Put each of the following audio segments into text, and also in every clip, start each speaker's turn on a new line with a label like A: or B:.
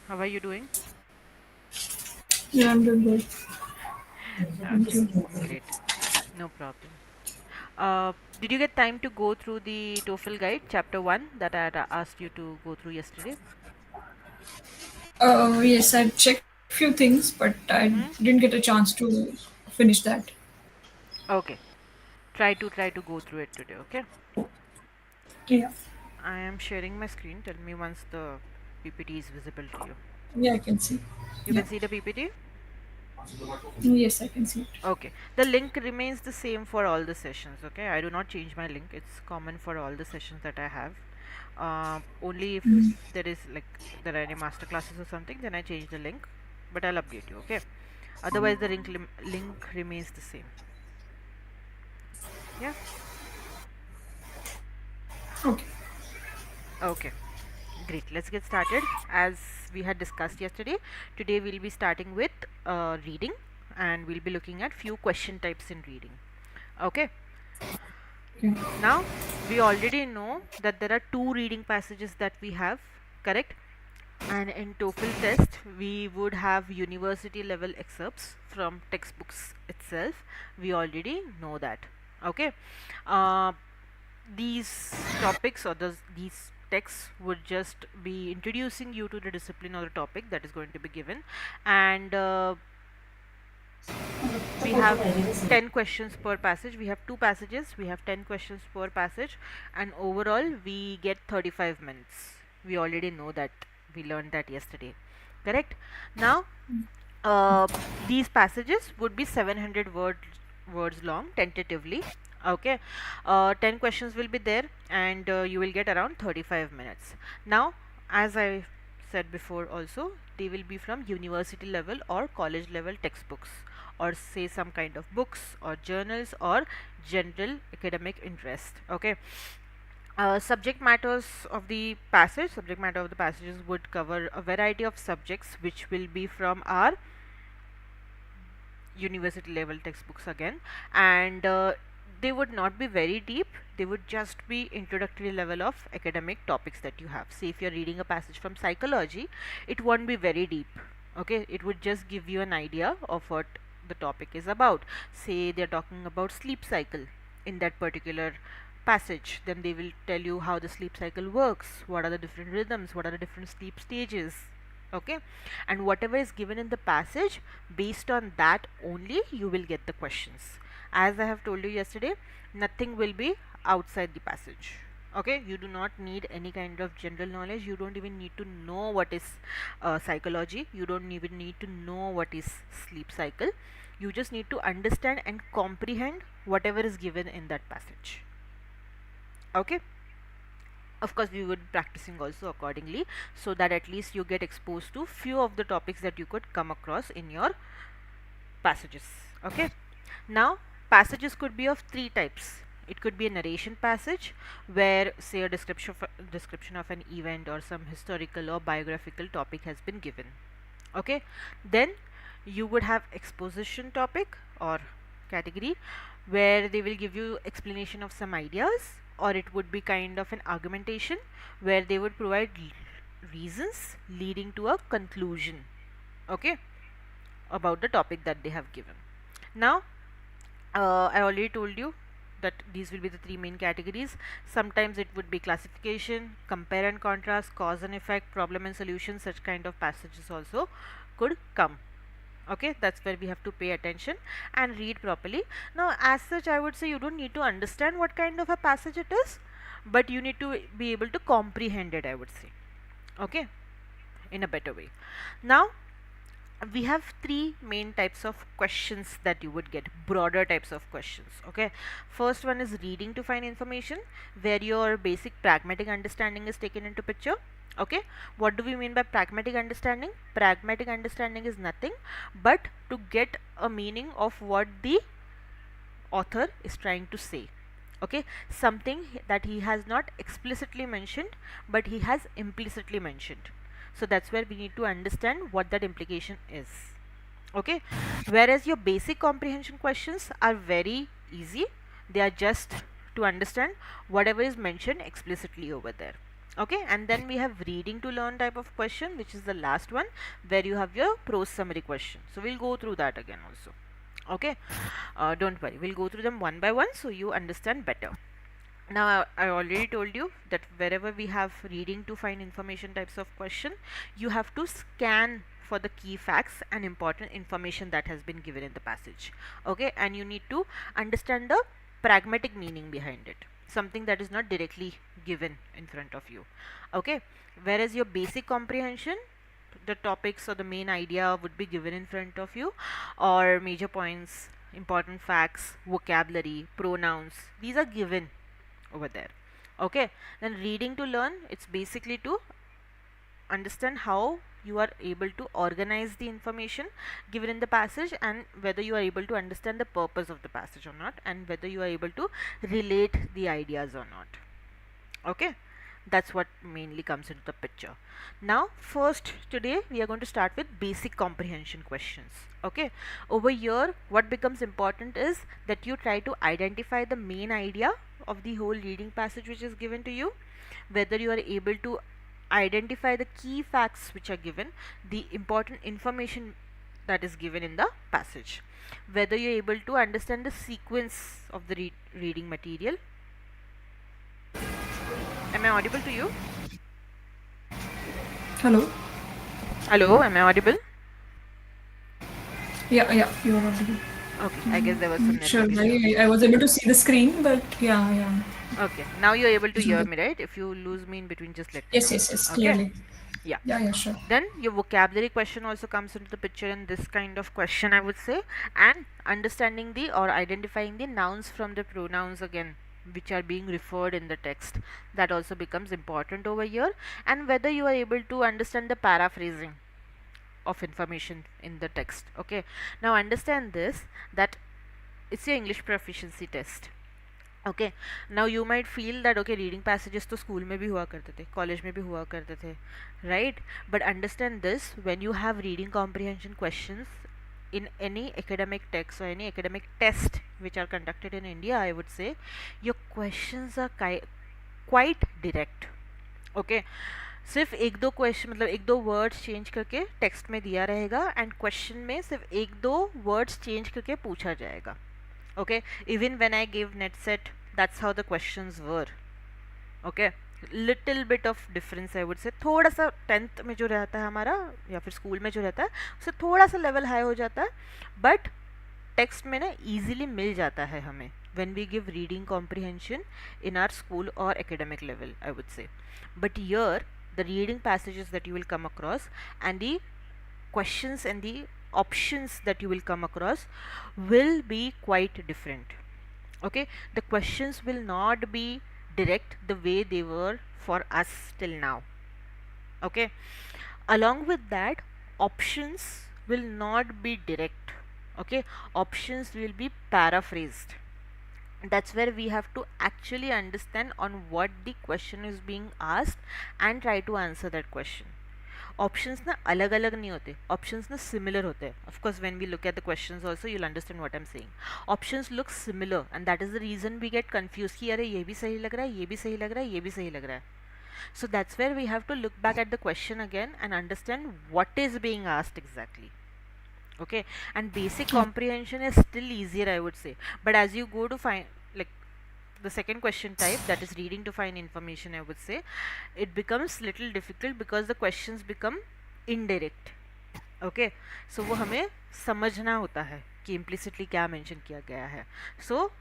A: How are you doing?
B: Yeah, I'm doing good. Thank
A: Okay,
B: you.
A: great. No problem. Uh, did you get time to go through the TOEFL guide, chapter 1, that I had asked you to go through yesterday?
B: Yes, I checked few things, but I
A: Mm-hmm.
B: didn't get a chance to finish that.
A: Okay. Try to go through it today, okay?
B: Yeah,
A: I am sharing my screen. Tell me once the PPT is visible to you.
B: yeah, I can see.
A: You
B: Yeah,
A: can see the PPT?
B: yes, I can see it.
A: Okay. The link remains the same for all the sessions, okay? I do not change my link. It's common for all the sessions that I have. Only if there is like there are any master classes or something, then I change the link. But I'll update you, okay? Otherwise, the link remains the same. Yeah.
B: Okay.
A: Okay. Great. Let's get started. As we had discussed yesterday, today we'll be starting with reading, and we'll be looking at few question types in reading. Okay.
B: Okay.
A: Now we already know that there are two reading passages that we have, correct? And in TOEFL test, we would have university level excerpts from textbooks itself. We already know that. Okay. Uh, these topics or these texts would just be introducing you to the discipline or the topic that is going to be given, and we have 10 questions per passage. We have two passages, we have 10 questions per passage, and overall we get 35 minutes. We already know that, we learned that yesterday, correct? Now uh, these passages would be 700 words long tentatively, okay. 10 questions will be there, and you will get around 35 minutes. Now, as I said before also, they will be from university level or college level textbooks, or say some kind of books or journals or general academic interest, okay. Subject matter of the passages would cover a variety of subjects which will be from our university level textbooks again, and they would not be very deep. They would just be introductory level of academic topics that you have. Say if you're reading a passage from psychology, it won't be very deep, okay. It would just give you an idea of what the topic is about. Say they're talking about sleep cycle in that particular passage, then they will tell you how the sleep cycle works, what are the different rhythms, what are the different sleep stages, okay. And whatever is given in the passage, based on that only you will get the questions. As I have told you yesterday, nothing will be outside the passage, okay. You do not need any kind of general knowledge. You don't even need to know what is psychology. You don't even need to know what is sleep cycle. You just need to understand and comprehend whatever is given in that passage, okay. Of course we would be practicing also accordingly, so that at least you get exposed to few of the topics that you could come across in your passages, okay. Now passages could be of three types. It could be a narration passage, where say a description of an event or some historical or biographical topic has been given, okay. Then you would have exposition topic or category, where they will give you explanation of some ideas, or it would be kind of an argumentation, where they would provide reasons leading to a conclusion, okay, about the topic that they have given. Now I already told you that these will be the three main categories. Sometimes it would be classification, compare and contrast, cause and effect, problem and solution. Such kind of passages also could come, okay. That's where we have to pay attention and read properly. Now as such, I would say you don't need to understand what kind of a passage it is, but you need to be able to comprehend it, I would say, okay, in a better way. Now we have three main types of questions that you would get, broader types of questions, okay. First one is reading to find information, where your basic pragmatic understanding is taken into picture, okay. What do we mean by pragmatic understanding? Pragmatic understanding is nothing but to get a meaning of what the author is trying to say, okay. Something that he has not explicitly mentioned, but he has implicitly mentioned. So that's where we need to understand what that implication is, okay. Whereas your basic comprehension questions are very easy. They are just to understand whatever is mentioned explicitly over there, Okay, and then we have reading to learn type of question, which is the last one, where you have your prose summary question. So we'll go through that again also. Okay, don't worry, we'll go through them one by one so you understand better. Now I already told you that wherever we have reading to find information types of question, you have to scan for the key facts and important information that has been given in the passage. Okay, and you need to understand the pragmatic meaning behind it, something that is not directly given in front of you. Okay, whereas your basic comprehension, the topics or the main idea would be given in front of you, or major points, important facts, vocabulary, pronouns, these are given over there. Okay, then reading to learn, it's basically to understand how you are able to organize the information given in the passage, and whether you are able to understand the purpose of the passage or not, and whether you are able to relate the ideas or not. Okay, that's what mainly comes into the picture. Now first, today we are going to start with basic comprehension questions. Okay, over here what becomes important is that you try to identify the main idea of the whole reading passage which is given to you, whether you are able to identify the key facts which are given, the important information that is given in the passage, whether you're able to understand the sequence of the reading material. Am I audible to you?
B: Hello.
A: Hello, am I audible?
B: Yeah, you are audible.
A: Okay, I guess there was some
B: Sure.
A: network issue.
B: I was able to see the screen, but yeah.
A: Okay, now you're able to
B: It's
A: hear
B: okay.
A: me, right? If you lose me in between, just let me know.
B: Yes,
A: Okay,
B: clearly.
A: yeah.
B: Yeah, sure.
A: Then your vocabulary question also comes into the picture in this kind of question, I would say, and understanding the or identifying the nouns from the pronouns again, which are being referred in the text, that also becomes important over here, and whether you are able to understand the paraphrasing of information in the text. Okay, now understand this, that it's your English proficiency test. Okay, now you might feel that okay reading passages तो school में भी हुआ करते थे, college में भी हुआ करते थे, right? But understand this, when you have reading comprehension questions in any academic text or any academic test which are conducted in India, I would say your questions are quite direct. Okay, सिर्फ एक दो question, मतलब एक दो words change करके text में दिया रहेगा, एंड क्वेश्चन में सिर्फ एक दो वर्ड्स चेंज करके पूछा जाएगा. Okay, even when I gave net set, that's how the questions were. Okay, little bit of difference I would say, थोड़ा सा 10th में जो रहता है हमारा या फिर स्कूल में जो रहता है उससे थोड़ा सा लेवल हाई हो जाता है, बट टेक्स्ट में ना इजीली मिल जाता है हमें when we give reading comprehension in our school or academic level, I would say. But here the reading passages that you will come across and the questions and the options that you will come across will be quite different. Okay, the questions will not be direct the way they were for us till now. Okay, along with that, options will not be direct. Okay, options will be paraphrased. That's where we have to actually understand on what the question is being asked and try to answer that question. Options ना अलग अलग नहीं होते, options ना similar होते हैं. Of course when we look at the questions also you will understand what I am saying. Options look similar and that is the reason we get confuse कि अरे ये भी सही लग रहा है, ये भी सही लग रहा है, ये भी सही लग रहा है. So that's where we have to look back at the question again and understand what is being asked exactly. Okay, and basic comprehension is still easier, I would say, but as you go to find like the second question type, that is reading to find information, I would say it becomes little difficult because the questions become indirect. Okay, so वो हमें समझना होता है कि implicitly क्या mention किया गया है. So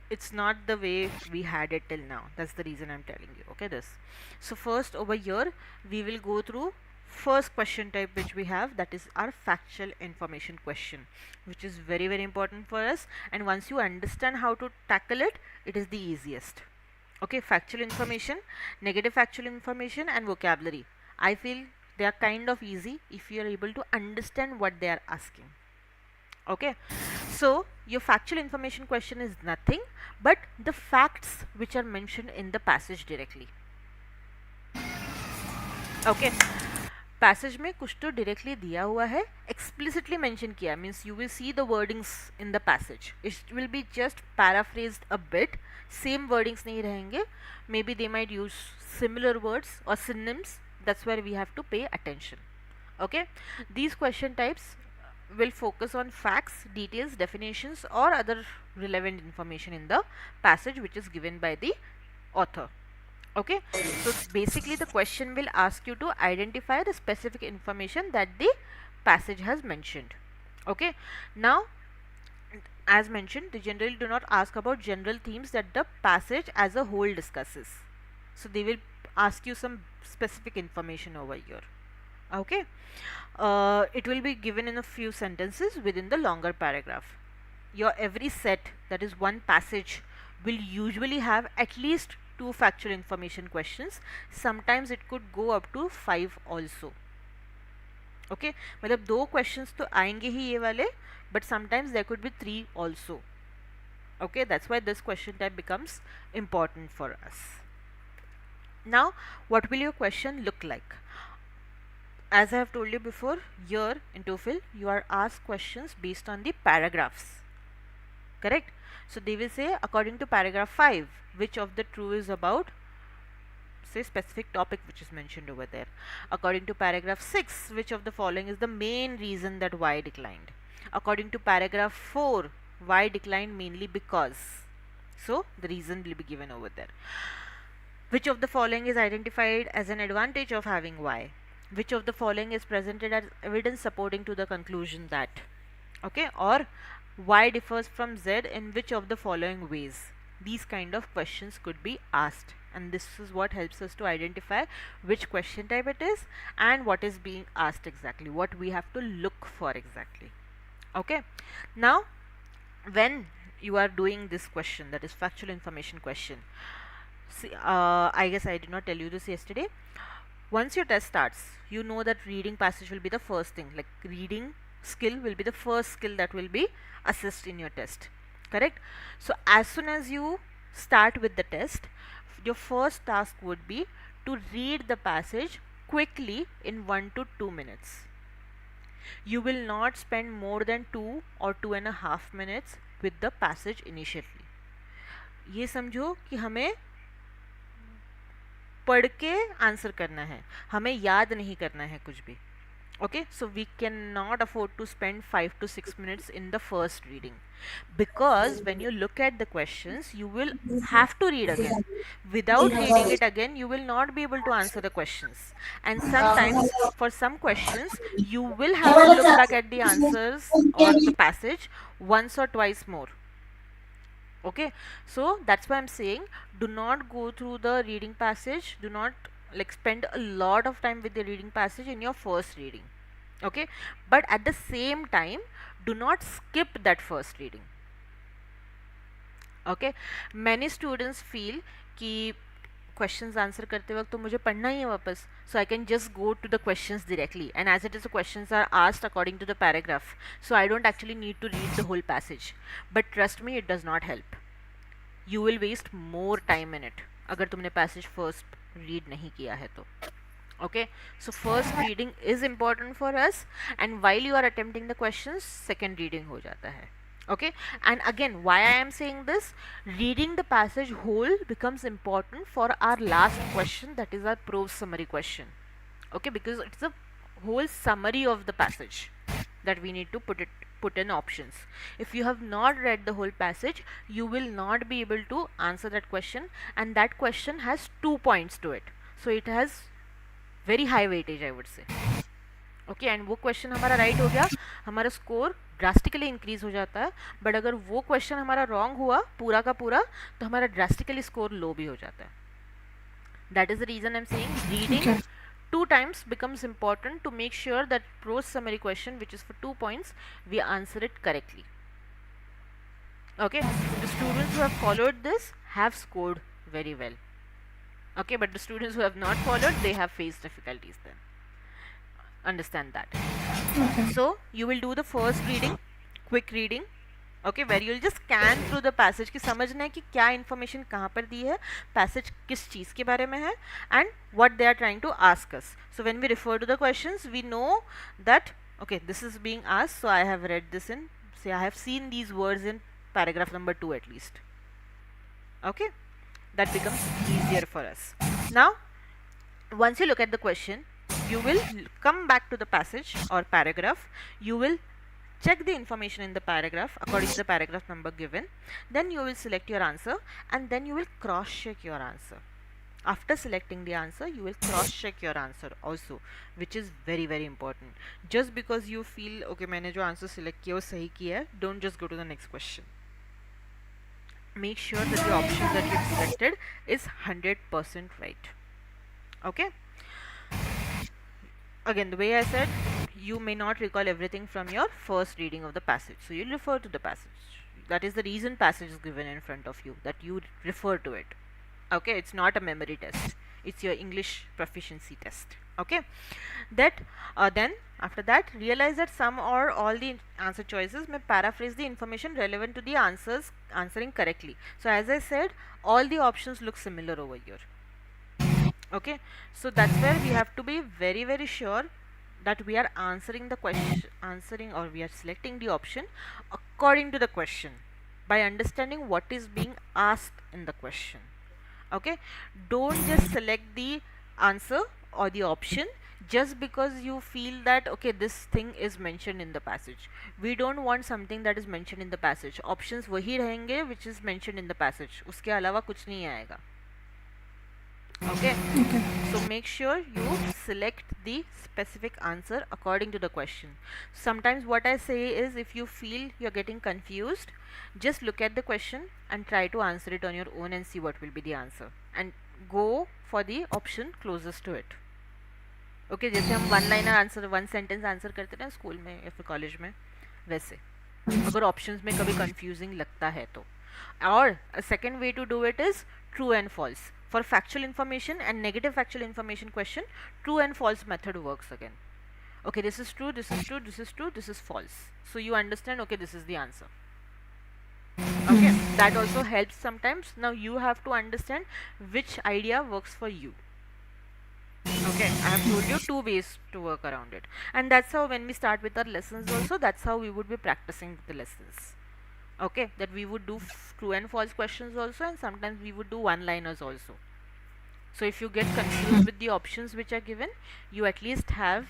A: it's not the way we had it till now. That's the reason I'm telling you. Okay, this. So first over here we will go through first question type which we have, that is our factual information question, which is very important for us, and once you understand how to tackle it, it is the easiest. Okay, factual information, negative factual information, and vocabulary, I feel they are kind of easy if you are able to understand what they are asking. Okay, so your factual information question is nothing but the facts which are mentioned in the passage directly. Okay, passage में कुछ तो directly दिया हुआ है, explicitly mention किया, means you will see the wordings in the passage, it will be just paraphrased a bit, same wordings नहीं रहेंगे, maybe they might use similar words or synonyms, that's where we have to pay attention. Okay, these question types will focus on facts, details, definitions, or other relevant information in the passage which is given by the author. Okay, so basically the question will ask you to identify the specific information that the passage has mentioned. Okay, now as mentioned, they generally do not ask about general themes that the passage as a whole discusses. So they will ask you some specific information over here. Okay, it will be given in a few sentences within the longer paragraph. Your every set, that is one passage, will usually have at least 2 factual information questions. Sometimes it could go up to 5 also. Okay मतलब 2 questions तो आएंगे ही ये वाले, but sometimes there could be 3 also. Okay, that's why this question type becomes important for us. Now what will your question look like? As I have told you before, here in TOEFL you are asked questions based on the paragraphs, correct? So they will say according to paragraph 5 which of the true is about say specific topic which is mentioned over there. According to paragraph 6, which of the following is the main reason that Y declined? According to paragraph 4, Y declined mainly because. So the reason will be given over there. Which of the following is identified as an advantage of having Y? Which of the following is presented as evidence supporting to the conclusion that? Okay, or Y differs from Z in which of the following ways? These kind of questions could be asked, and this is what helps us to identify which question type it is and what is being asked exactly, what we have to look for exactly. Okay, now when you are doing this question, that is factual information question, see, I guess I did not tell you this yesterday. Once your test starts, you know that reading passage will be the first thing, like reading skill will be the first skill that will be assessed in your test, correct? So as soon as you start with the test, your first task would be to read the passage quickly in 1 to 2 minutes. You will not spend more than 2 or 2.5 minutes with the passage initially. ये समझो कि हमें पढ़ के answer करना है, हमें याद नहीं करना है कुछ भी. Okay, so we cannot afford to spend 5 to 6 minutes in the first reading, because when you look at the questions you will have to read again. Without reading it again you will not be able to answer the questions, and sometimes for some questions you will have to look back at the answers or the passage once or twice more. Okay, so that's why I'm saying do not go through the reading passage, do not like spend a lot of time with the reading passage in your first reading. Okay, but at the same time do not skip that first reading. Okay, many students feel कि questions answer करते वक्त तो मुझे पढ़ना ही है वापस, so I can just go to the questions directly, and as it is the questions are asked according to the paragraph, so I don't actually need to read the whole passage. But trust me, it does not help. You will waste more time in it अगर तुमने passage first read नहीं किया है तो. Okay, so first reading is important for us, and while you are attempting the questions second reading हो जाता है. Okay, and again why I am saying this, reading the passage whole becomes important for our last question, that is our prose summary question. Okay, because it's a whole summary of the passage that we need to put in options. If you have not read the whole passage you will not be able to answer that question, and that question has 2 points to it, so it has very high weightage I would say. Okay, and वो question हमारा right हो गया, हमारा score drastically increase हो जाता है, but अगर वो क्वेश्चन हमारा रॉन्ग हुआ पूरा का पूरा तो हमारा ड्रास्टिकली स्कोर लो भी हो जाता है. That is the reason I am saying reading 2 times becomes important to make sure that prose summary question which is for 2 points we answer it correctly. Okay, the students who have followed this have scored very well. Okay, but the students who have not followed, they have faced difficulties then. Understand that.
B: Okay.
A: So you will do the first reading, quick reading, okay, where you will just scan through the passage कि समझना है कि क्या information कहाँ पर दी है, passage किस चीज़ के बारे में है, and what they are trying to ask us. So when we refer to the questions, we know that okay, this is being asked, so I have read this in, say I have seen these words in paragraph number 2 at least. Okay, that becomes easier for us. Now, once you look at the question, you will come back to the passage or paragraph. You will check the information in the paragraph according to the paragraph number given. Then you will select your answer, and then you will cross check your answer. After selecting the answer, you will cross check your answer also, which is very very important. Just because you feel okay मैंने जो answer select किया वो सही किया है, don't just go to the next question. Make sure that the option that you've selected is 100% right. Okay, again, the way I said, you may not recall everything from your first reading of the passage, so you'll refer to the passage. That is the reason passage is given in front of you, that you refer to it. Okay, it's not a memory test, it's your English proficiency test. Okay, that then after that, realize that some or all the answer choices may paraphrase the information relevant to the answering correctly. So as I said, all the options look similar over here. Okay, so that's where we have to be very very sure that we are answering the question, or we are selecting the option according to the question, by understanding what is being asked in the question. Okay, don't just select the answer or the option just because you feel that okay, this thing is mentioned in the passage. We don't want something that is mentioned in the passage. Options वही रहेंगे which is mentioned in the passage, उसके अलावा कुछ नहीं आएगा. Okay, so make sure you select the specific answer according to the question. Sometimes what I say is, if you feel you're getting confused, just look at the question and try to answer it on your own and see what will be the answer, and go for the option closest to it. Okay, जैसे हम one liner answer, one sentence answer करते थे school में या फिर college में, वैसे अगर ऑप्शंस में कभी कंफ्यूजिंग लगता है तो. और second way to do it is true and false. For factual information and negative factual information question, true and false method works again. Okay, this is true, this is true, this is true, this is false. So you understand, okay, this is the answer. Okay, that also helps sometimes. Now you have to understand which idea works for you. Okay, I have told you two ways to work around it. And that's how when we start with our lessons also, that's how we would be practicing the lessons. Okay, that we would do true and false questions also, and sometimes we would do one liners also. So if you get confused with the options which are given, you at least have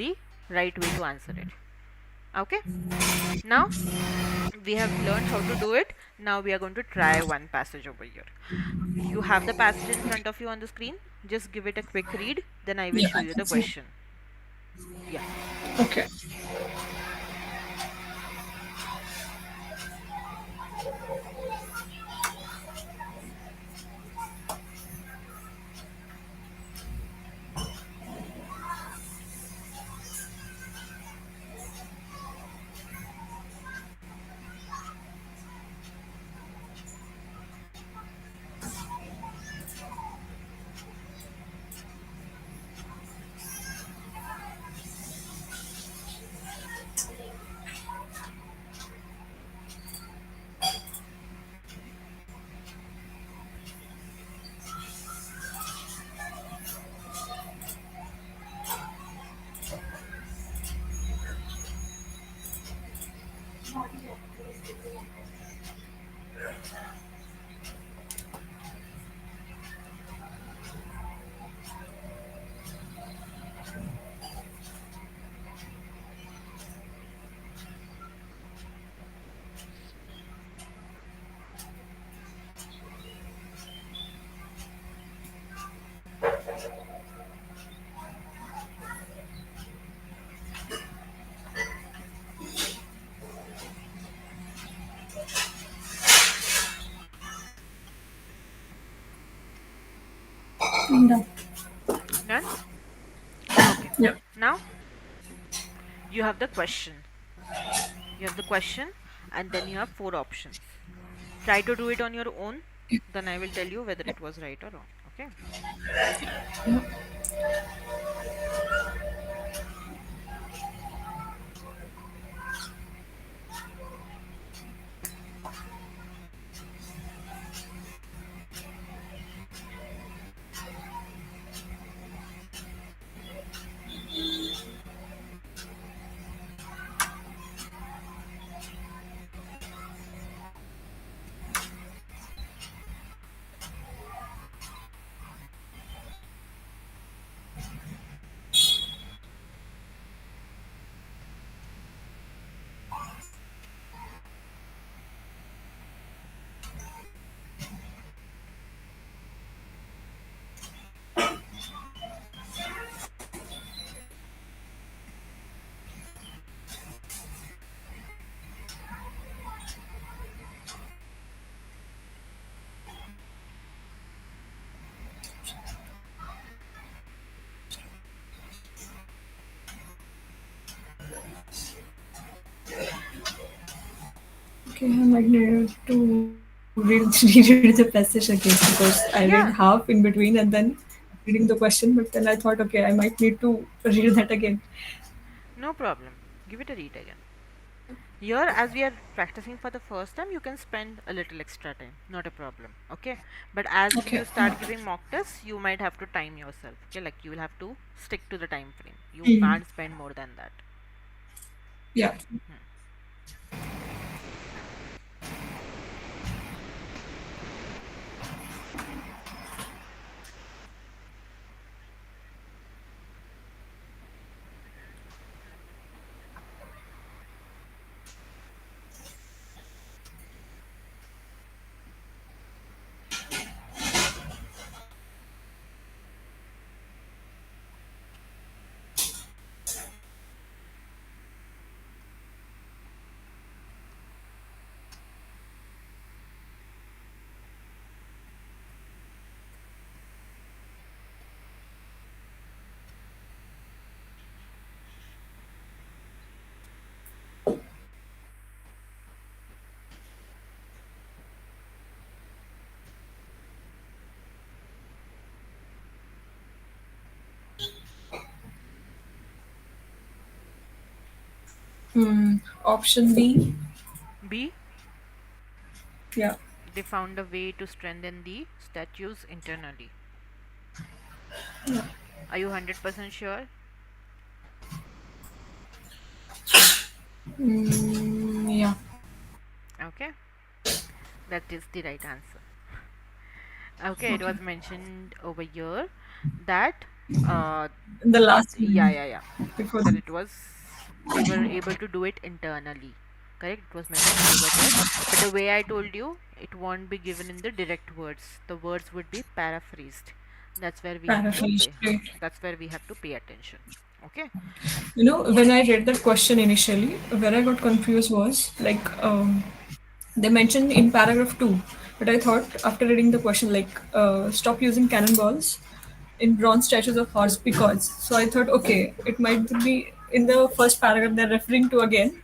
A: the right way to answer it. Okay, now we have learned how to do it. Now we are going to try one passage over here. You have the passage in front of you on the screen. Just give it a quick read, then I will
B: Yeah,
A: show
B: I
A: you
B: can
A: the
B: see.
A: question. Yeah.
B: Okay. I'm done.
A: Done. Okay,
B: Yeah.
A: now you have the question. You have the question, and then you have four options. Try to do it on your own, then I will tell you whether it was right or wrong. Okay.
B: Okay, I might need to reread the passage again because I read
A: Yeah,
B: half in between and then reading the question, but then I thought, okay, I might need to read that again.
A: no problem. Give it a read again. Here, as we are practicing for the first time, you can spend a little extra time, not a problem. Okay, but as
B: Okay.
A: you start giving mock tests, you might have to time yourself. Okay, like you will have to stick to the time frame. You
B: Mhm.
A: can't spend more than that.
B: Yeah. Option B.
A: B.
B: Yeah.
A: They found a way to strengthen the statues internally. Are you 100% sure?
B: Yeah.
A: Okay, that is the right answer. Okay, it
B: Okay.
A: was mentioned over here that uh,
B: The last
A: yeah,
B: line
A: yeah, yeah,
B: before
A: that
B: the
A: it was they were able to do it internally. Correct, it was mentioned over there. But the way I told you, it won't be given in the direct words. The words would be paraphrased. That's where we have to
B: paraphrase.
A: pay.
B: Right.
A: That's where we have to pay attention. Okay.
B: When I read that question initially, where I got confused was like they mentioned in paragraph 2, but I thought after reading the question, like, stop using cannonballs in bronze statues of horse because. So I thought, okay, it might be in the first paragraph they're referring to again,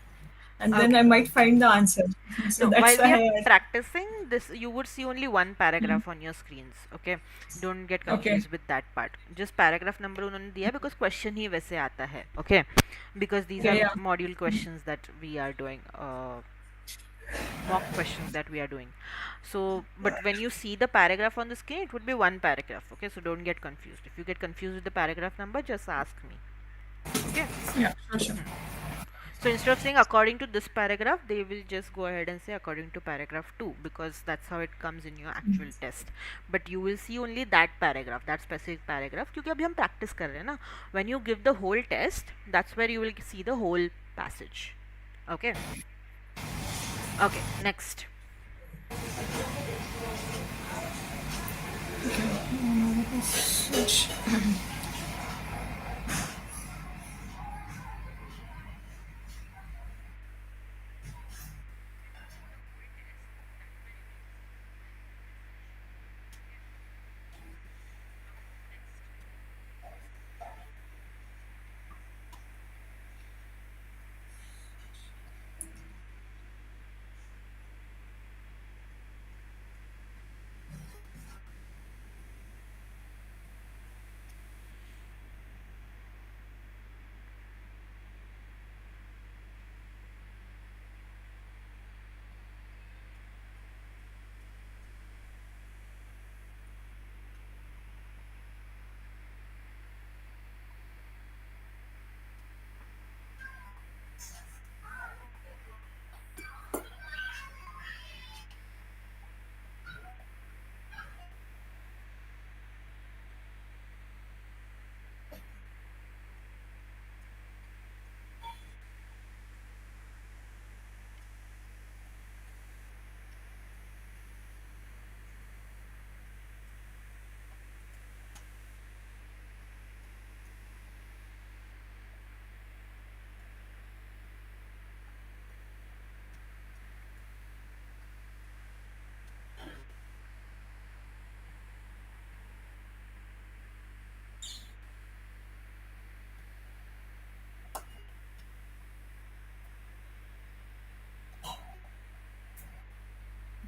B: and then I
A: Okay.
B: might find the answer. So
A: No,
B: that's
A: while we are
B: why
A: practicing this, you would see only one paragraph on your screens. Okay, don't get
B: okay.
A: confused with that part. Just paragraph number उन्होंने दिया because question ही वैसे आता है. Okay, because these
B: Okay,
A: are
B: yeah.
A: module questions that we are doing. Mock questions that we are doing. So, but when you see the paragraph on the screen, it would be one paragraph. Okay, so don't get confused. If you get confused with the paragraph number, just ask me. Okay.
B: Yeah, sure, sure.
A: So instead of saying according to this paragraph, they will just go ahead and say according to paragraph 2 because that's how it comes in your actual test. But you will see only that paragraph, that specific paragraph क्योंकि अभी हम practice कर रहे हैं ना. When you give the whole test, that's where you will see the whole passage. Okay. Okay. Next.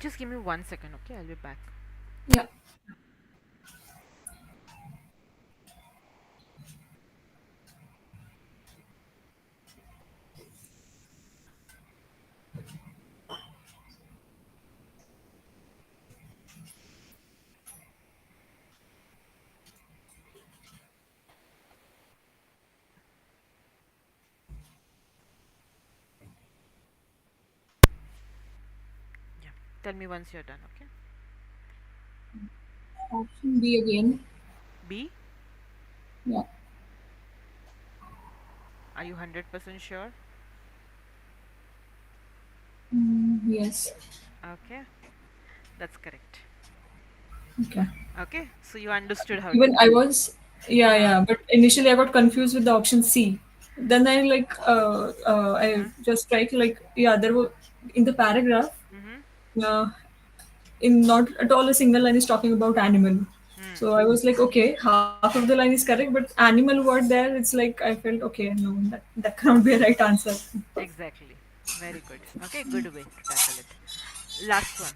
A: Just give me 1 second, okay? I'll be back.
B: Yeah.
A: Yeah. Tell me once you're done, okay?
B: Option B again.
A: B,
B: Yeah.
A: are you 100% sure?
B: Yes.
A: Okay, that's correct.
B: Okay.
A: Okay, so you understood how to
B: Even
A: do
B: I
A: it.
B: was,
A: Uh
B: yeah,
A: huh.
B: yeah. But initially I got confused with the option C. Then I like,
A: Uh
B: I
A: huh.
B: just tried to like, yeah, there were in the paragraph,
A: Mm
B: uh, in not at all a single line is talking about animal.
A: hmm. Hmm.
B: So I was like, okay, half of the line is correct, but animal word there, it's like I felt okay, no, that cannot be a right answer.
A: Exactly. Very good. Okay, good way to tackle it. Last one.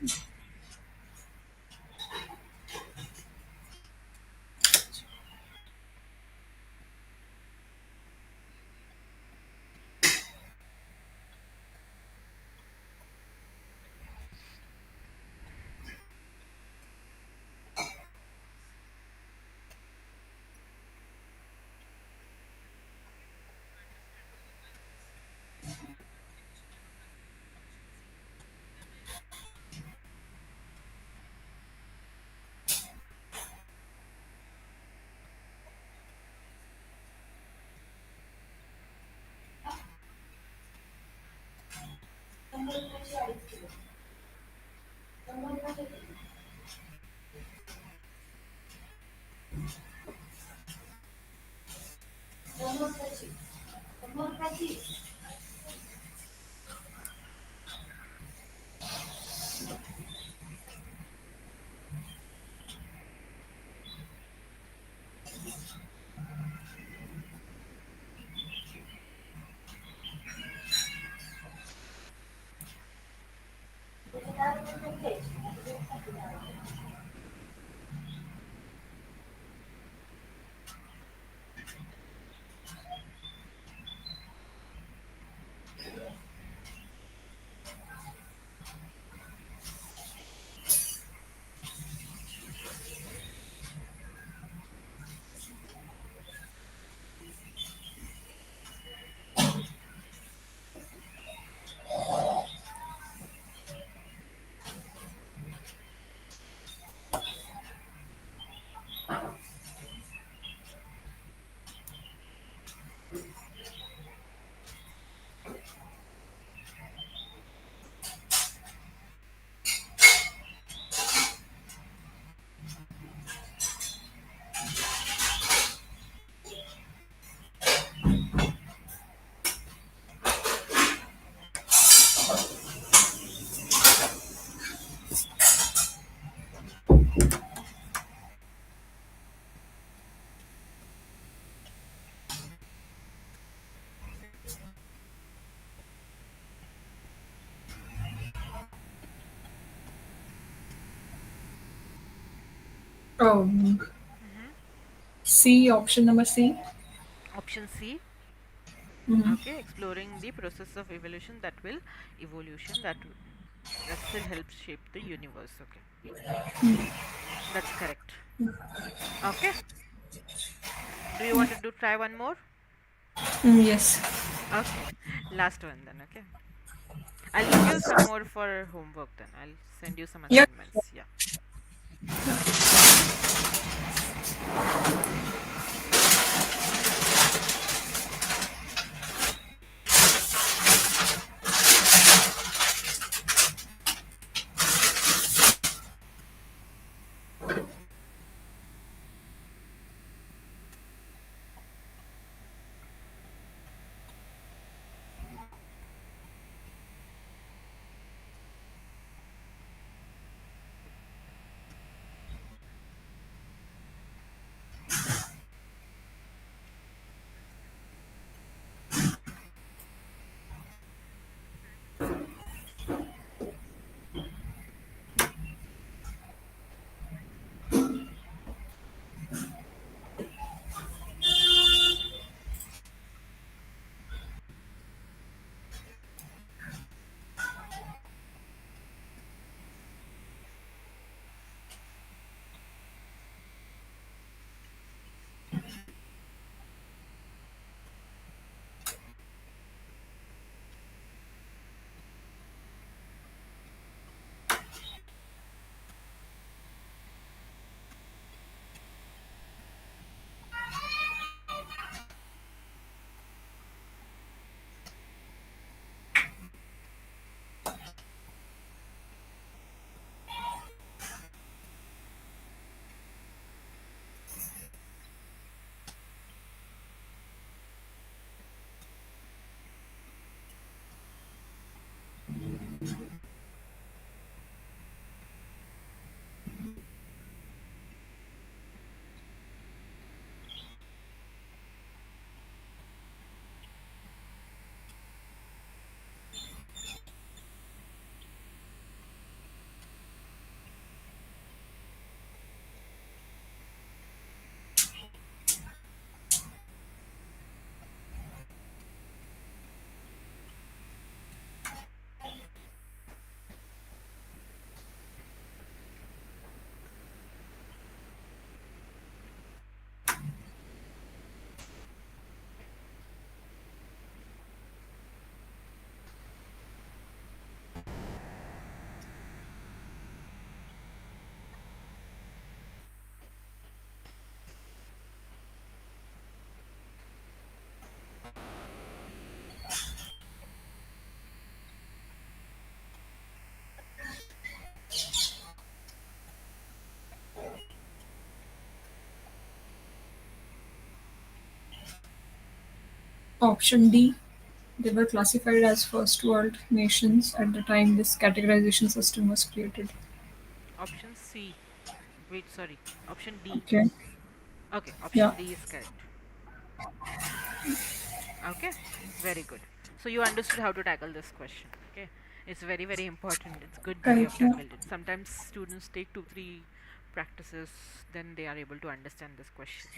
B: Oh,
A: Mm-hmm.
B: C, option number C.
A: Option C.
B: Mm-hmm.
A: Okay, exploring the process of evolution that still helps shape the universe. Okay, that's correct. Okay, do you want to do try one more?
B: Yes.
A: Okay, last one then. Okay, I'll give you some more for homework then. I'll send you some
B: Yeah.
A: assignments. Yeah.
B: Option D. They were classified as first world nations at the time this categorization system was created.
A: Option C. Wait, sorry. Option D.
B: Okay.
A: Okay,
B: Yeah.
A: option D is correct. Okay, very good. So you understood how to tackle this question. Okay, it's very, very important. It's good that you
B: Right.
A: have
B: Yeah.
A: tackled it. Sometimes students take two, three practices, then they are able to understand this question.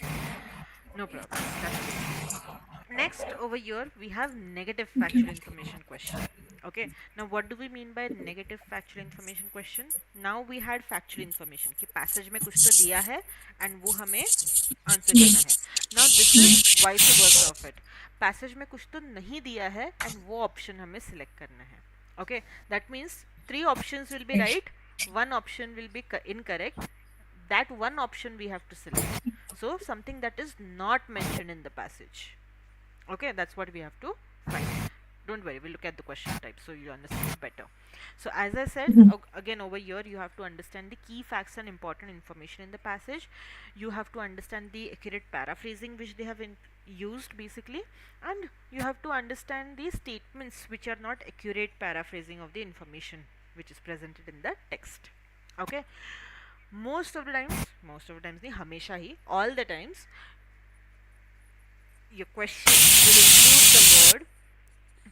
A: No problem. That's great. Next, over here, we have negative
B: Okay.
A: factual information question. Okay, now what do we mean by negative factual information question? Now we had factual information कि passage में कुछ तो दिया है and वो हमें answer करना है. Now this is vice versa of it. Passage में कुछ तो नहीं दिया है and वो option हमें select करना है. Okay, that means three options will be right, one option will be incorrect. That one option we have to select. So something that is not mentioned in the passage. Okay, that's what we have to find. Don't worry, we'll look at the question type so you understand better. So as I said, again over here you have to understand the key facts and important information in the passage. You have to understand the accurate paraphrasing which they have used basically, and you have to understand the statements which are not accurate paraphrasing of the information which is presented in the text. Okay, most of the times नहीं, हमेशा ही, all the times your question will include the word.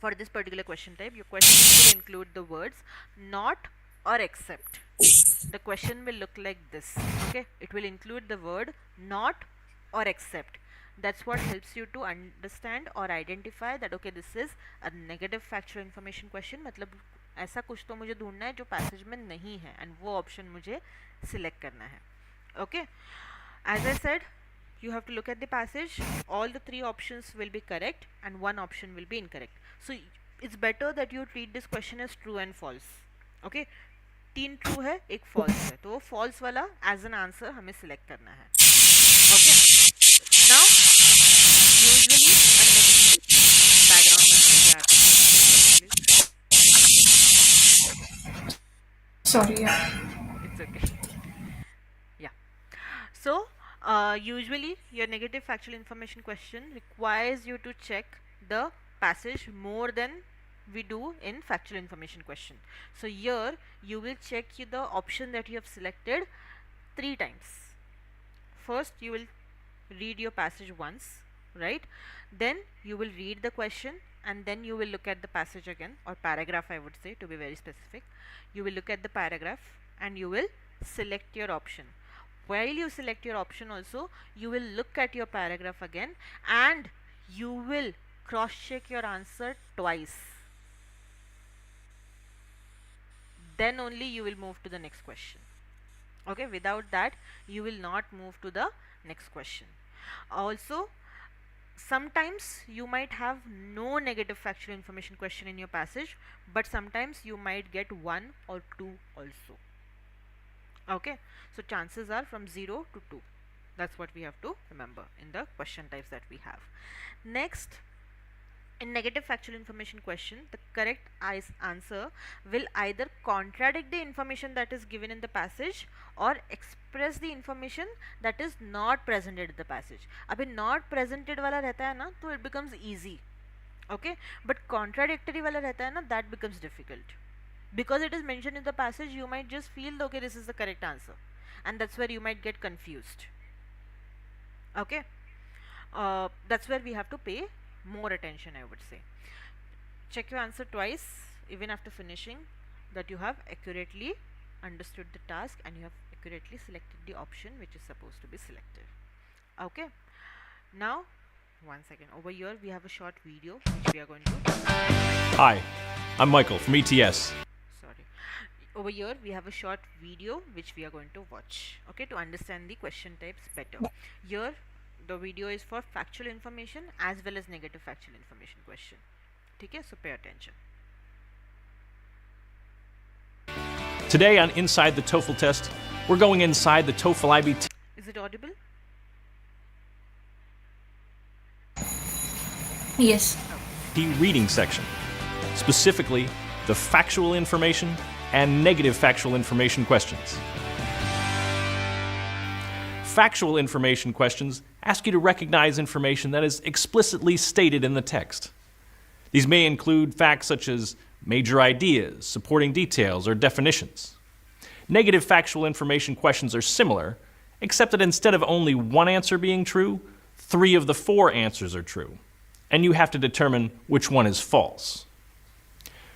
A: For this particular question type, your question will include the words not or except. The question will look like this. Okay, it will include the word not or except. That's what helps you to understand or identify that okay, this is a negative factual information question. मतलब ऐसा कुछ तो मुझे ढूंढना है जो passage में नहीं है and वो ऑप्शन मुझे सिलेक्ट करना है. Okay, as I said, you have to look at the passage. All the three options will be correct and one option will be incorrect. So it's better that you treat this question as true and false. Okay, तीन true है एक false है, तो वो false वाला as an answer हमें select करना है. ओके, नाउ यूजुअली बैकग्राउंड में नॉइज आ रहा है,
B: Sorry. Yeah.
A: It's okay. Yeah. So, usually your negative factual information question requires you to check the passage more than we do in factual information question. So here you will check the option that you have selected three times. First you will read your passage once, right? Then you will read the question and then you will look at the passage again, or paragraph I would say to be very specific. You will look at the paragraph and you will select your option. While you select your option also, you will look at your paragraph again and you will cross check your answer twice. Then only you will move to the next question. Okay, without that you will not move to the next question. Also, sometimes you might have no negative factual information question in your passage, but sometimes you might get one or two also. Okay, so chances are from 0 to 2. That's what we have to remember in the question types that we have. Next, in negative factual information question, the correct answer will either contradict the information that is given in the passage or express the information that is not presented in the passage. अभी not presented वाला रहता है ना, तो it becomes easy. Okay, but contradictory वाला रहता है ना, that becomes difficult. Because it is mentioned in the passage, you might just feel okay, this is the correct answer, and that's where you might get confused. Okay, that's where we have to pay more attention, I would say. Check your answer twice even after finishing, that you have accurately understood the task and you have accurately selected the option which is supposed to be selected. Okay, now one second, over here we have a short video which we are going to.
C: Hi, I'm Michael from ETS.
A: Sorry, over here we have a short video which we are going to watch, okay, to understand the question types better. Here the video is for factual information as well as negative factual information question. Okay, so pay attention.
C: Today on Inside the TOEFL Test, we're going inside the TOEFL IBT
A: Is it audible?
B: Yes.
C: reading section, specifically the factual information and negative factual information questions. Factual information questions ask you to recognize information that is explicitly stated in the text. These may include facts such as major ideas, supporting details, or definitions. Negative factual information questions are similar, except that instead of only one answer being true, 3 of the 4 answers are true, and you have to determine which one is false.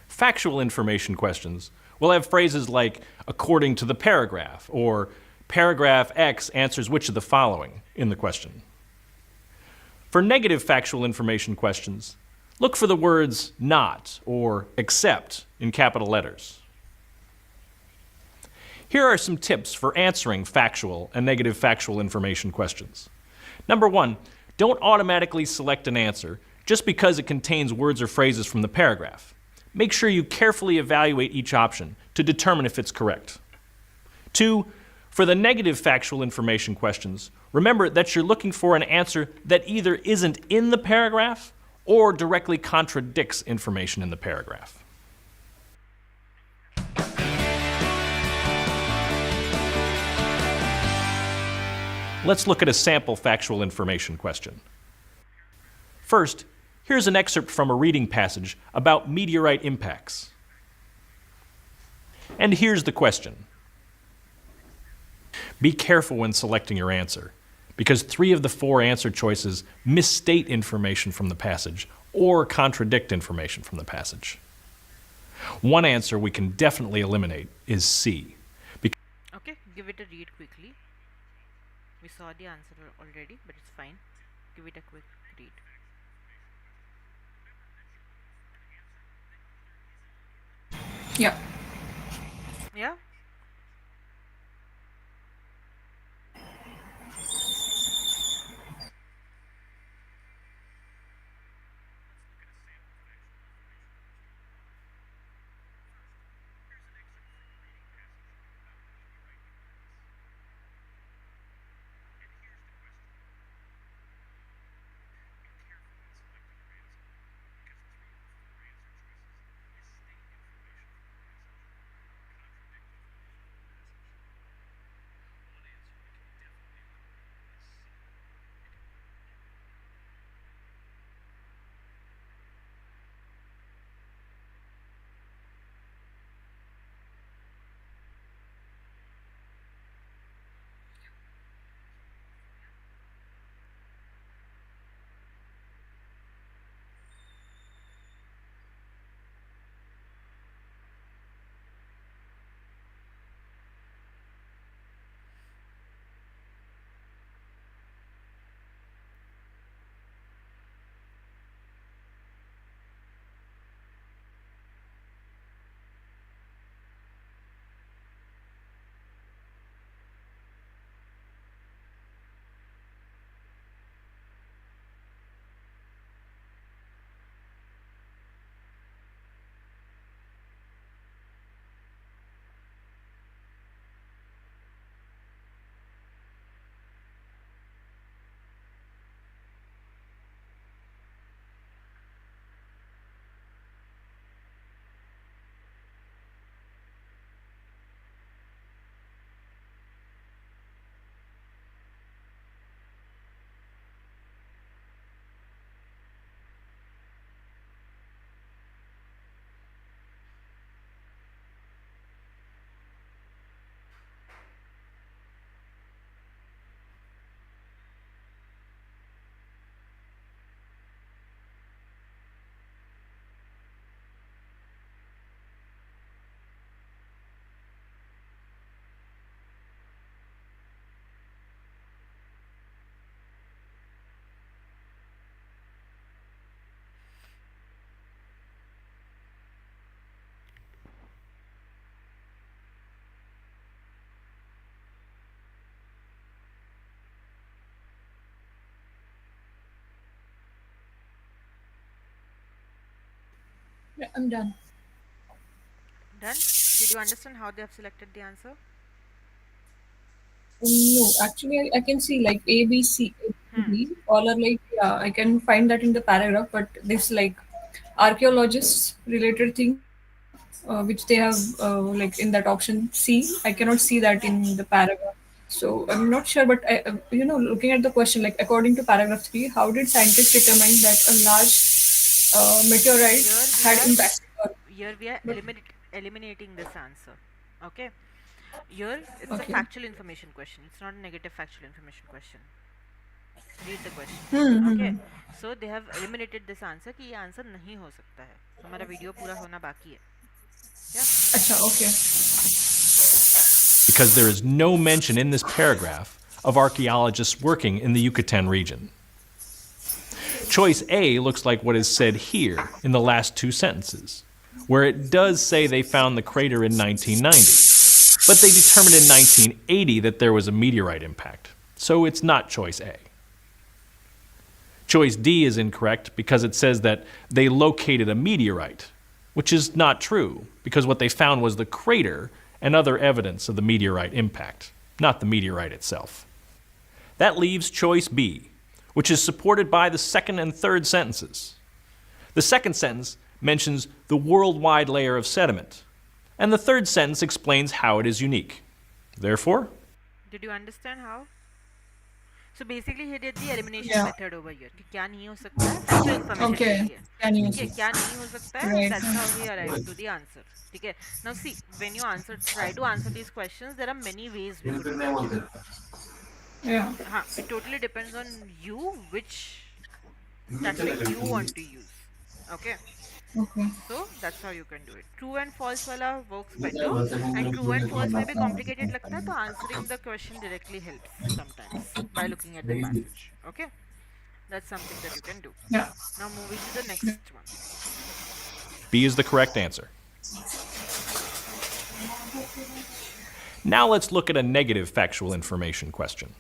C: Factual information questions will have phrases like according to the paragraph, or paragraph X answers which of the following in the question. For negative factual information questions, look for the words not or except in capital letters. Here are some tips for answering factual and negative factual information questions. Number 1, don't automatically select an answer just because it contains words or phrases from the paragraph. Make sure you carefully evaluate each option to determine if it's correct. 2, for the negative factual information questions, remember that you're looking for an answer that either isn't in the paragraph or directly contradicts information in the paragraph. Let's look at a sample factual information question. First, here's an excerpt from a reading passage about meteorite impacts. And here's the question. Be careful when selecting your answer, because 3 of the 4 answer choices misstate information from the passage or contradict information from the passage. One answer we can definitely eliminate is C.
A: Okay, give it a read quickly. We saw the answer already, but it's fine. Give it a quick read.
B: Yeah.
A: Yeah?
B: Yeah, I'm done.
A: Done? Did you understand how they have selected the answer?
B: No, actually, I can see like A, B, C,
A: Hmm.
B: D, all are like, yeah, I can find that in the paragraph, but this like archaeologists related thing, which they have like in that option C, I cannot see that in the paragraph. So I'm not sure, but looking at the question, like according to paragraph 3, how did scientists determine that a large meteorite
A: Here we
B: had
A: are
B: impacted Earth? But
A: eliminating this answer. Okay. Here it's a
B: okay.
A: factual information question. It's not a negative factual information question. Read the question. Okay. So they have eliminated this answer कि ये answer नहीं हो सकता है. So हमारा video पूरा होना बाकी है. Yeah.
B: Acha, okay.
C: Because there is no mention in this paragraph of archaeologists working in the Yucatan region. Choice A looks like what is said here in the last two sentences, where it does say they found the crater in 1990, but they determined in 1980 that there was a meteorite impact, so it's not choice A. Choice D is incorrect because it says that they located a meteorite, which is not true, because what they found was the crater and other evidence of the meteorite impact, not the meteorite itself. That leaves choice B, which is supported by the second and third sentences. The second sentence mentions the worldwide layer of sediment, and the third sentence explains how it is unique. Therefore,
A: Did you understand how? So basically he did the elimination
B: Yeah.
A: method over here. कि क्या नहीं हो सकता है factual information के
B: Okay.
A: लिए.
B: Can you
A: ठीक है क्या नहीं हो सकता है.
B: right?
A: That's how he arrived to the answer. ठीक है. Now see, when you try to answer these questions, there are many ways we could do it.
B: Yeah.
A: हाँ, it totally depends on you which tactic you want to use. Okay.
B: Okay.
A: So that's how you can do it. True and false wala works better, and true and false may be complicated लगता है, तो answering the question directly helps sometimes by looking at the passage. Okay, that's something that you can do.
B: Yeah.
A: Now moving to the next one.
C: B is the correct answer. Now let's look at a negative factual information question.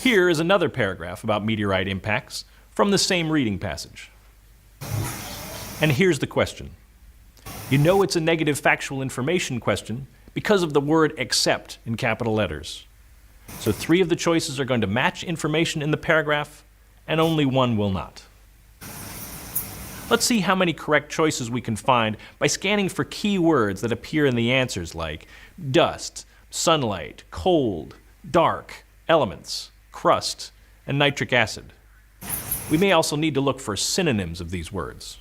C: Here is another paragraph about meteorite impacts from the same reading passage. And here's the question. You know it's a negative factual information question because of the word except in capital letters. So 3 of the choices are going to match information in the paragraph, and only 1 will not. Let's see how many correct choices we can find by scanning for key words that appear in the answers like dust, sunlight, cold, dark, elements, crust, and nitric acid. We may also need to look for synonyms of these words.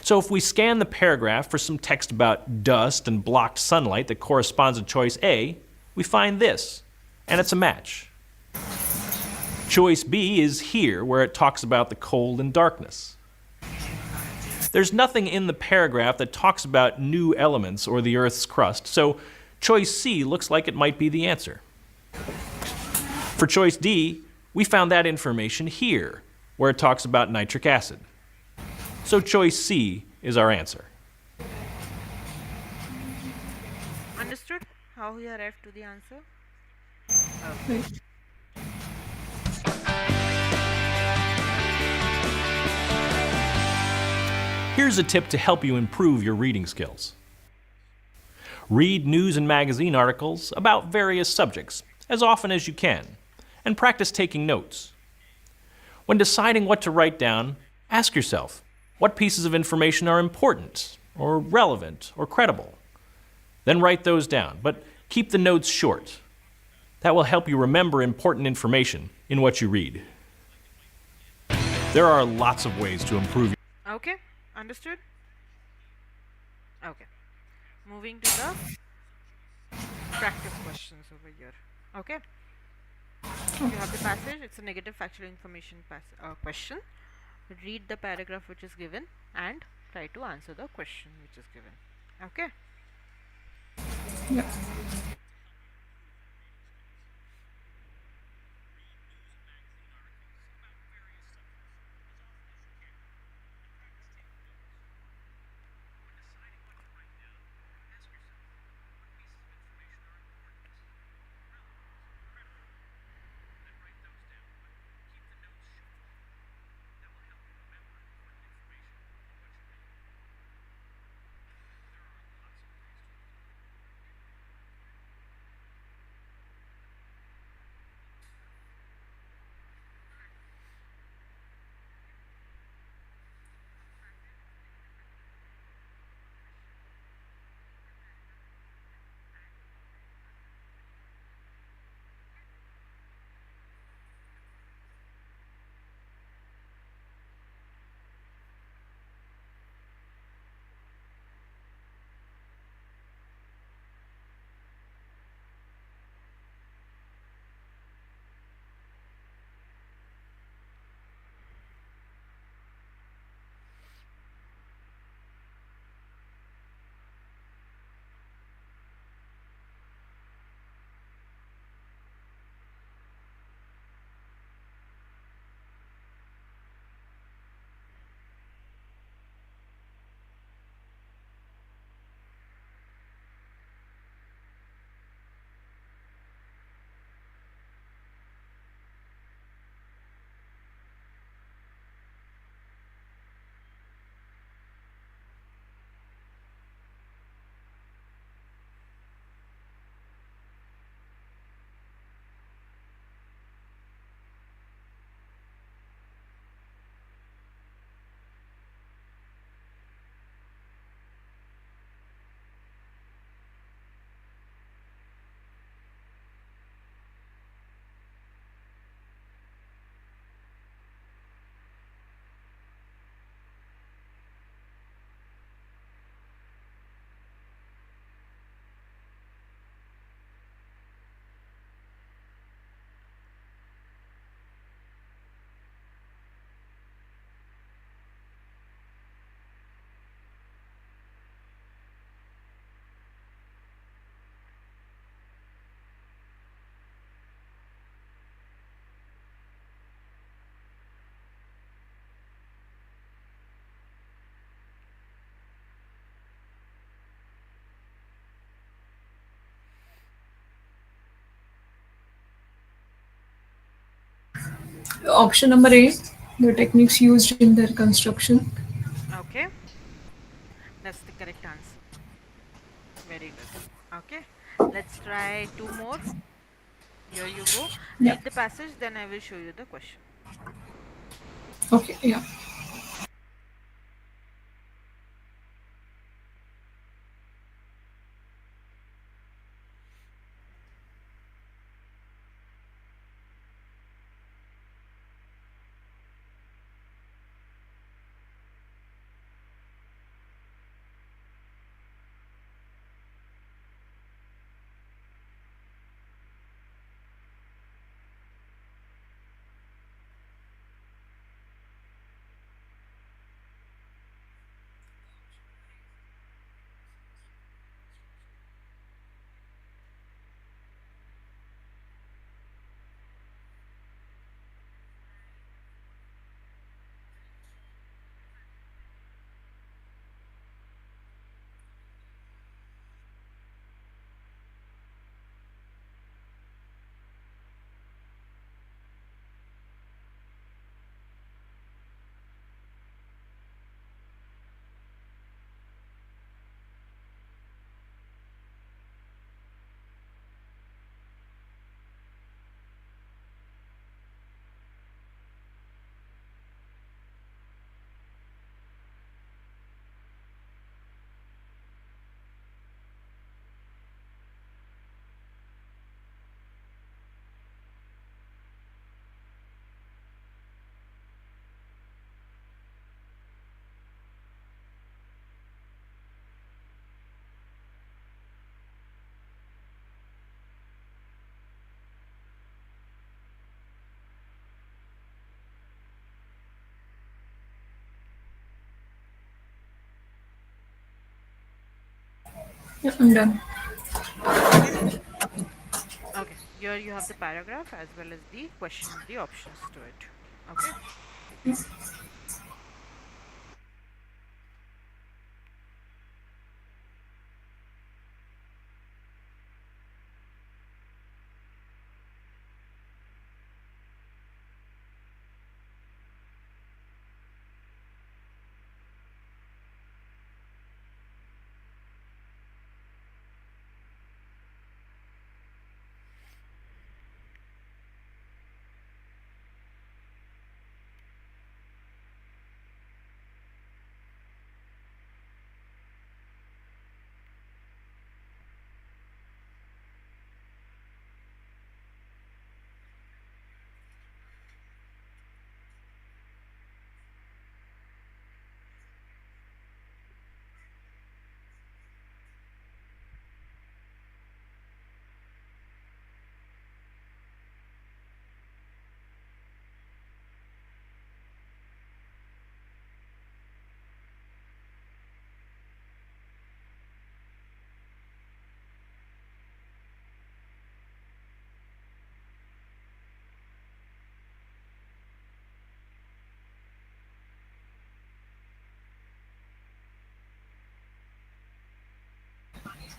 C: So if we scan the paragraph for some text about dust and blocked sunlight that corresponds to choice A, we find this, and it's a match. Choice B is here, where it talks about the cold and darkness. There's nothing in the paragraph that talks about new elements or the Earth's crust, so choice C looks like it might be the answer. For choice D, we found that information here, where it talks about nitric acid. So choice C is our answer.
A: Understood how he arrived to the answer?
B: Right.
C: Here's a tip to help you improve your reading skills. Read news and magazine articles about various subjects as often as you can, and practice taking notes. When deciding what to write down, ask yourself, what pieces of information are important, or relevant, or credible? Then write those down, but keep the notes short. That will help you remember important information in what you read. There are lots of ways to improve.
A: Okay, understood? Okay. Moving to the practice questions over here. Okay. You have the passage, it's a negative factual information question. Read the paragraph which is given and try to answer the question which is given. Okay.
B: Yeah. Option number A, the techniques used in their construction.
A: Okay, that's the correct answer. Very good. Okay, let's try two more. Here you go.
B: Yeah.
A: Read the passage, then I will show you the question.
B: Okay. Yeah. Yeah, I'm done.
A: Okay, okay. Here you have the paragraph as well as the question with the options to it. Okay.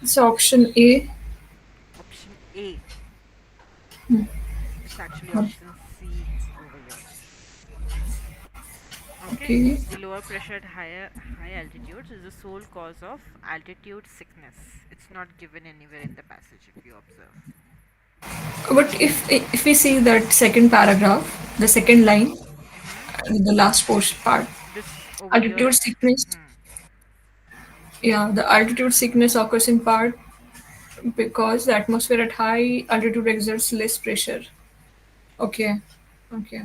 B: So option A.
A: Option A. It's actually option C over here. Okay.
B: Okay.
A: The lower pressure at high altitudes is the sole cause of altitude sickness. It's not given anywhere in the passage if you observe.
B: But if we see that second paragraph, the second line,
A: Mm-hmm.
B: the last portion part,
A: This over here.
B: altitude sickness.
A: Hmm.
B: Yeah, the altitude sickness occurs in part because the atmosphere at high altitude exerts less pressure. Okay. Okay.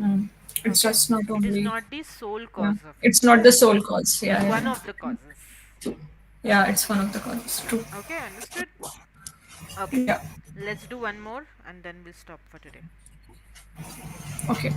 B: Mm. It's
A: Okay.
B: just not
A: It is
B: only.
A: not the sole
B: Yeah.
A: cause of it.
B: It's not the sole cause.
A: It's
B: Yeah, yeah,
A: one
B: yeah.
A: of the causes.
B: Yeah, it's one of the causes. True.
A: Okay, understood? Okay.
B: Yeah.
A: Let's do one more and then we'll stop for today.
B: Okay.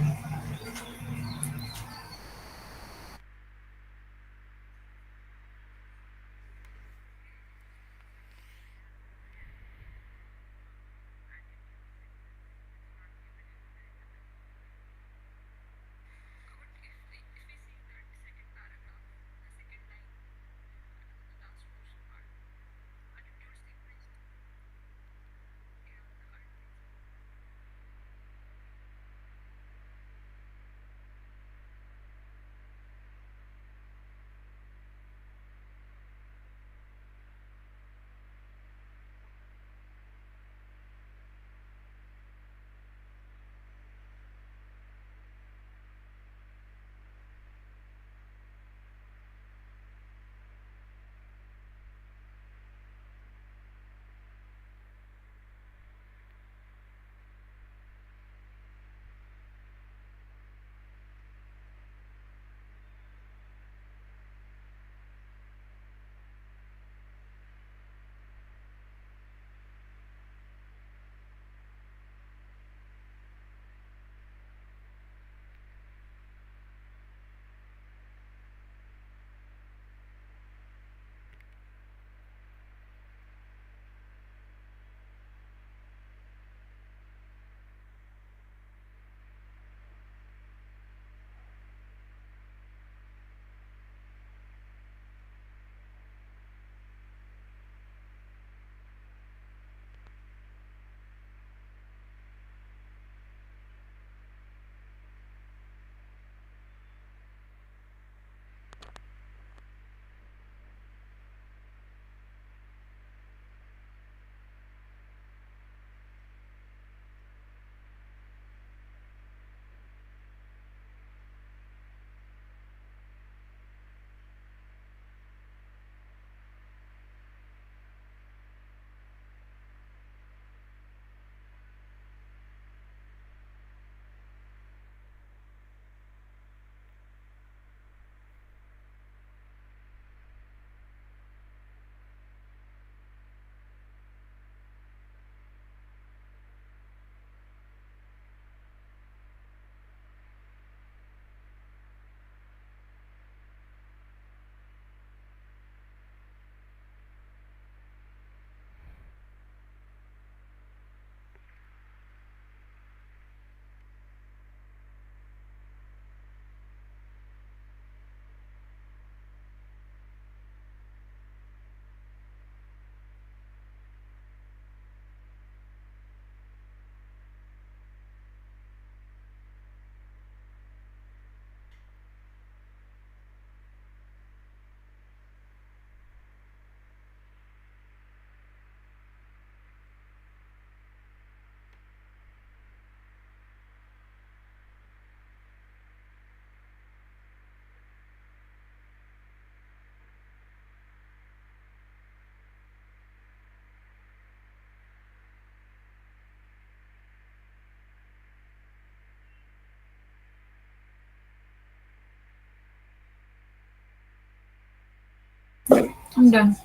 B: I'm done.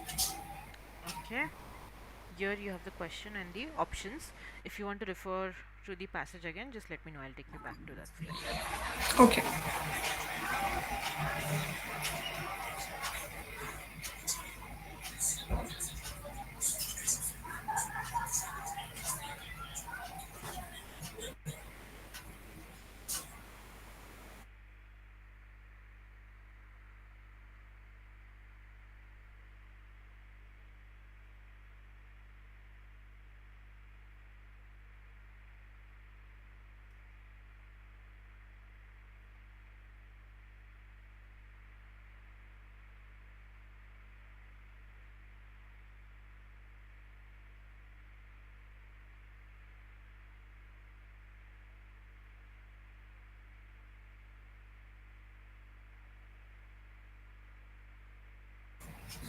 A: Okay. Here you have the question and the options. If you want to refer to the passage again, just let me know. I'll take you back to that slide.
B: Okay.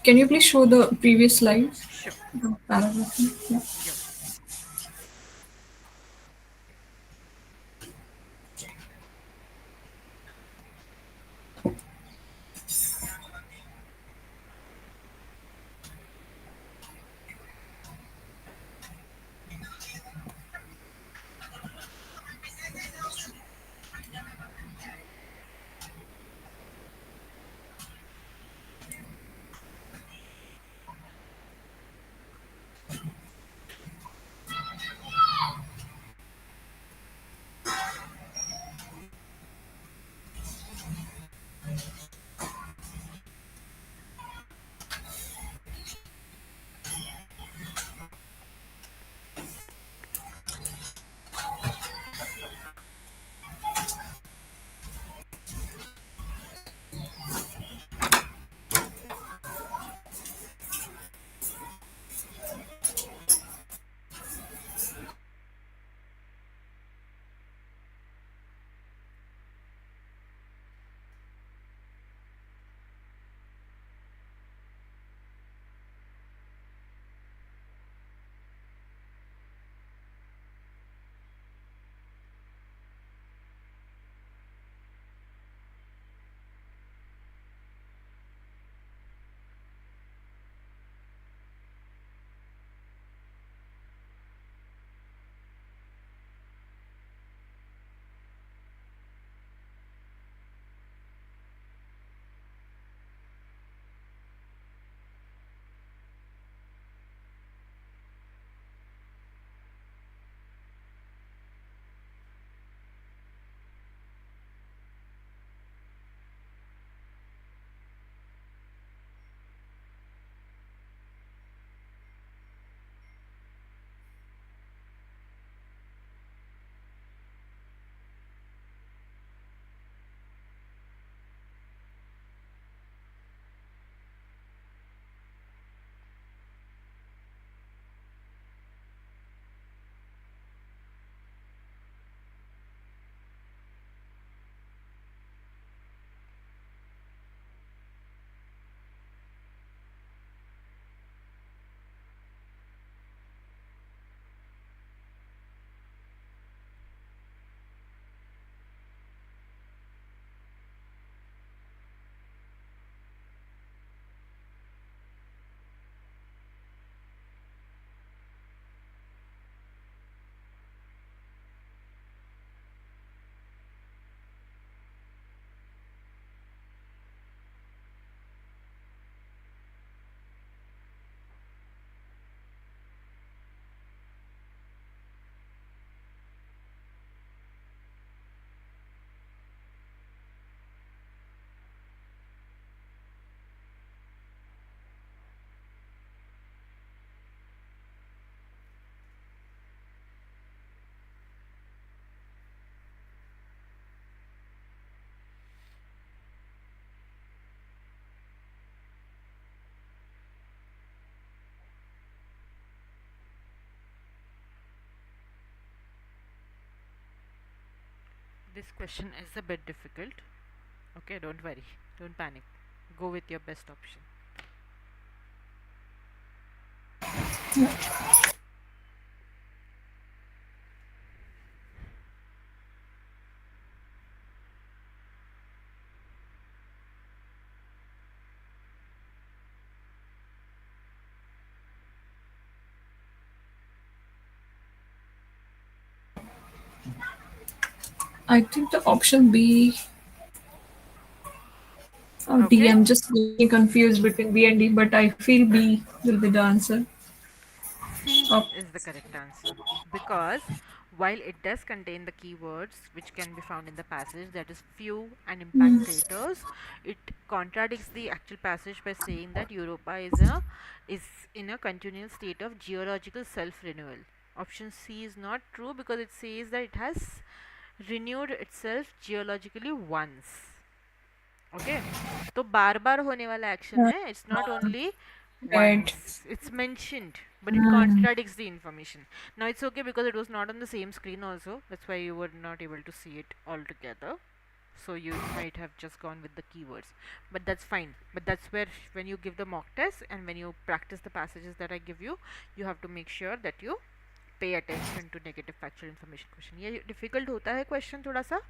B: Can you please show the previous slide?
A: Sure.
B: The paragraph. Yeah.
A: Yep. This question is a bit difficult. Okay, don't worry. Don't panic. Go with your best option.
B: I think the option B or D.
A: Okay.
B: I'm just getting confused between B and D, but I feel B will be the answer.
A: C
B: Oh,
A: is the correct answer because while it does contain the keywords which can be found in the passage, that is few and impact craters, it contradicts the actual passage by saying that Europa is in a continual state of geological self-renewal. Option C is not true because it says that it has renewed itself geologically once. Okay तो बार बार होने वाला action है it's not only
B: right.
A: once it's mentioned but it contradicts the information now it's okay because it was not on the same screen also that's why you were not able to see it all together so you might have just gone with the keywords but that's fine but that's where when you give the mock test and when you practice the passages that I give you you have to make sure that you pay attention to negative factual information question ये difficult होता है question थोड़ा सा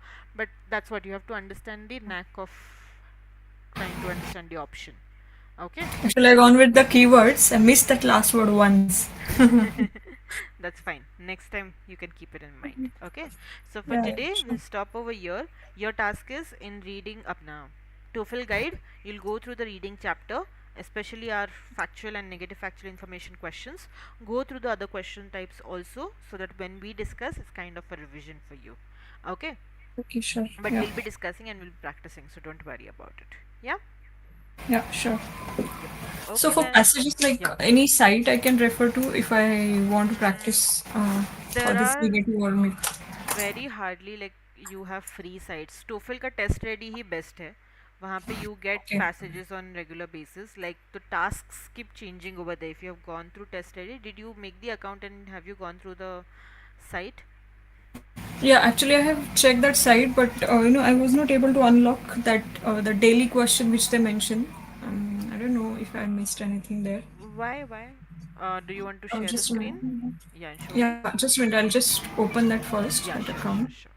A: but that's what you have to understand the knack of trying to understand the option. Okay.
B: Actually, I gone with the keywords. I missed that last word once.
A: That's fine. Next time you can keep it in mind. Okay. So for
B: Yeah,
A: today
B: sure.
A: we'll stop over here. Your task is in reading up now. TOEFL guide, you'll go through the reading chapter, especially our factual and negative factual information questions. Go through the other question types also so that when we discuss it's kind of a revision for you. Okay.
B: Okay, sure.
A: But
B: Yeah,
A: we'll be discussing and we'll be practicing, so don't worry about it. Yeah?
B: yeah, sure.
A: Yep.
B: So
A: Okay
B: for
A: then.
B: passages, like
A: Yeah.
B: any site I can refer to if I want to
A: Mm,
B: practice for
A: there
B: this
A: are
B: negative or myth.
A: very hardly like you have free sites. TOEFL का test ready ही best है वहाँ पे you get
B: Okay.
A: passages on regular basis like the tasks keep changing over there if you have gone through test ready did you make the account and have you gone through the site
B: Yeah, actually, I have checked that site, but I was not able to unlock that the daily question which they mentioned. I don't know if I missed anything there.
A: why do you want to
B: Oh,
A: share the
B: just a
A: screen
B: minute.
A: yeah and show me
B: Yeah, just a minute. I'll just open that first,
A: yeah
B: that
A: sure
B: account.
A: sure sure